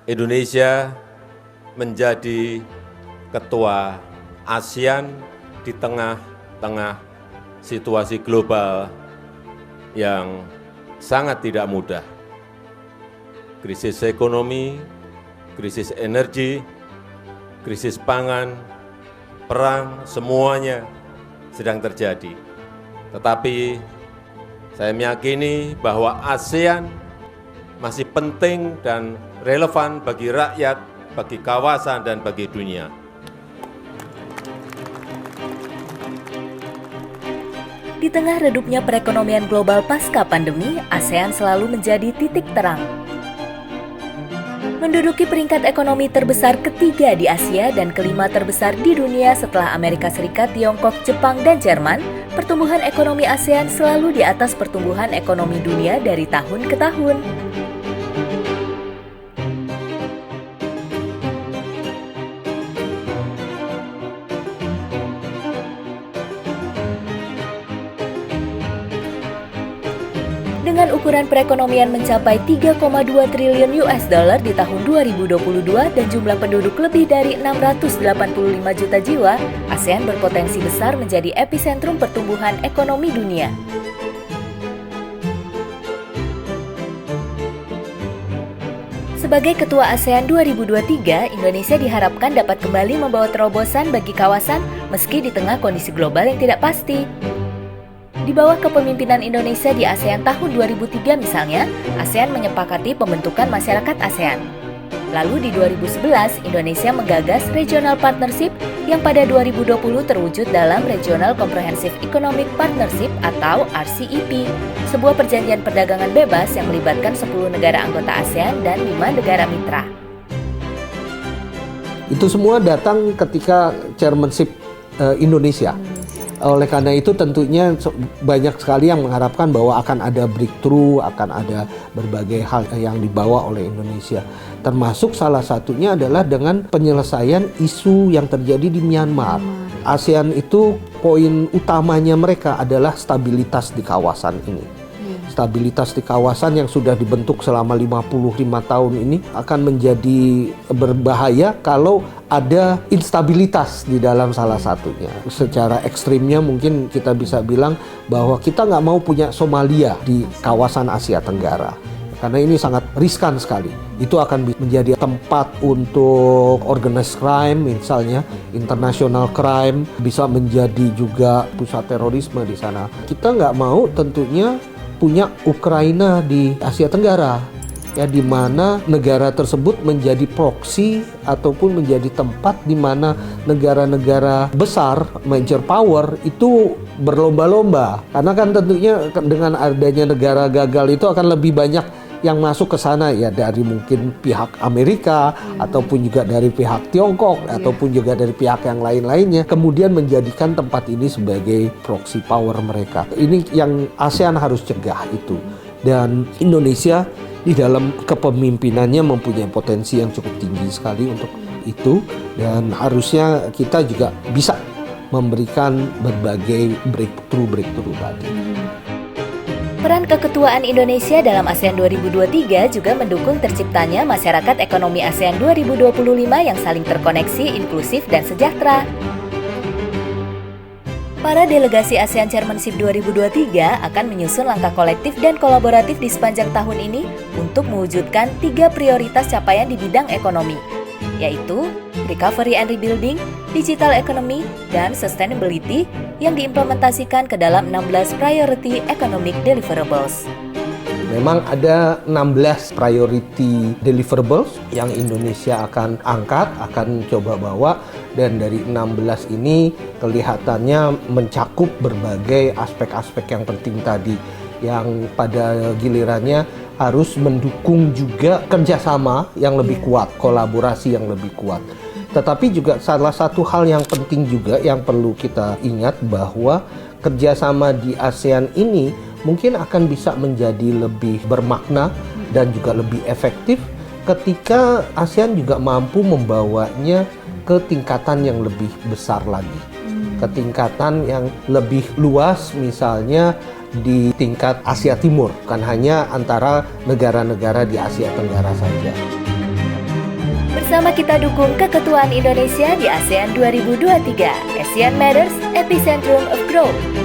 Indonesia menjadi ketua ASEAN di tengah-tengah situasi global yang sangat tidak mudah. Krisis ekonomi, krisis energi, krisis pangan, perang, semuanya sedang terjadi. Tetapi saya meyakini bahwa ASEAN masih penting dan relevan bagi rakyat, bagi kawasan, dan bagi dunia. Di tengah redupnya perekonomian global pasca pandemi, ASEAN selalu menjadi titik terang. Menduduki peringkat ekonomi terbesar ketiga di Asia dan kelima terbesar di dunia setelah Amerika Serikat, Tiongkok, Jepang, dan Jerman, pertumbuhan ekonomi ASEAN selalu di atas pertumbuhan ekonomi dunia dari tahun ke tahun. Dengan ukuran perekonomian mencapai 3,2 triliun US dollar di tahun 2022 dan jumlah penduduk lebih dari 685 juta jiwa, ASEAN berpotensi besar menjadi epicentrum pertumbuhan ekonomi dunia. Sebagai Ketua ASEAN 2023, Indonesia diharapkan dapat kembali membawa terobosan bagi kawasan meski di tengah kondisi global yang tidak pasti. Di bawah kepemimpinan Indonesia di ASEAN tahun 2003 misalnya, ASEAN menyepakati pembentukan masyarakat ASEAN. Lalu di 2011, Indonesia menggagas Regional Partnership yang pada 2020 terwujud dalam Regional Comprehensive Economic Partnership atau RCEP, sebuah perjanjian perdagangan bebas yang melibatkan 10 negara anggota ASEAN dan 5 negara mitra. Itu semua datang ketika chairmanship Indonesia. Oleh karena itu tentunya banyak sekali yang mengharapkan bahwa akan ada breakthrough, akan ada berbagai hal yang dibawa oleh Indonesia. Termasuk salah satunya adalah dengan penyelesaian isu yang terjadi di Myanmar. ASEAN itu poin utamanya mereka adalah stabilitas di kawasan ini. Stabilitas di kawasan yang sudah dibentuk selama 55 tahun ini akan menjadi berbahaya kalau ada instabilitas di dalam salah satunya. Secara ekstrimnya mungkin kita bisa bilang bahwa kita nggak mau punya Somalia di kawasan Asia Tenggara. Karena ini sangat riskan sekali. Itu akan menjadi tempat untuk organized crime misalnya, international crime, bisa menjadi juga pusat terorisme di sana. Kita nggak mau tentunya punya Ukraina di Asia Tenggara, ya, di mana negara tersebut menjadi proksi ataupun menjadi tempat di mana negara-negara besar, major power itu berlomba-lomba. Karena kan tentunya dengan adanya negara gagal itu akan lebih banyak yang masuk ke sana, ya, dari mungkin pihak Amerika ataupun juga dari pihak Tiongkok ataupun juga dari pihak yang lain-lainnya, kemudian menjadikan tempat ini sebagai proxy power mereka. Ini yang ASEAN harus cegah itu. Dan Indonesia di dalam kepemimpinannya mempunyai potensi yang cukup tinggi sekali untuk itu, dan harusnya kita juga bisa memberikan berbagai breakthrough tadi. Peran keketuaan Indonesia dalam ASEAN 2023 juga mendukung terciptanya masyarakat ekonomi ASEAN 2025 yang saling terkoneksi, inklusif, dan sejahtera. Para delegasi ASEAN Chairmanship 2023 akan menyusun langkah kolektif dan kolaboratif di sepanjang tahun ini untuk mewujudkan 3 prioritas capaian di bidang ekonomi, yaitu Recovery and Rebuilding, Digital Economy, dan Sustainability yang diimplementasikan ke dalam 16 Priority Economic Deliverables. Memang ada 16 priority deliverables yang Indonesia akan angkat, akan coba bawa, dan dari 16 ini kelihatannya mencakup berbagai aspek-aspek yang penting tadi, yang pada gilirannya harus mendukung juga kerjasama yang lebih kuat, kolaborasi yang lebih kuat. Tetapi juga salah satu hal yang penting juga yang perlu kita ingat bahwa kerjasama di ASEAN ini mungkin akan bisa menjadi lebih bermakna dan juga lebih efektif ketika ASEAN juga mampu membawanya ke tingkatan yang lebih besar lagi, ke tingkatan yang lebih luas, misalnya di tingkat Asia Timur, bukan hanya antara negara-negara di Asia Tenggara saja. Bersama kita dukung keketuaan Indonesia di ASEAN 2023. ASEAN Matters, Epicentrum of Growth.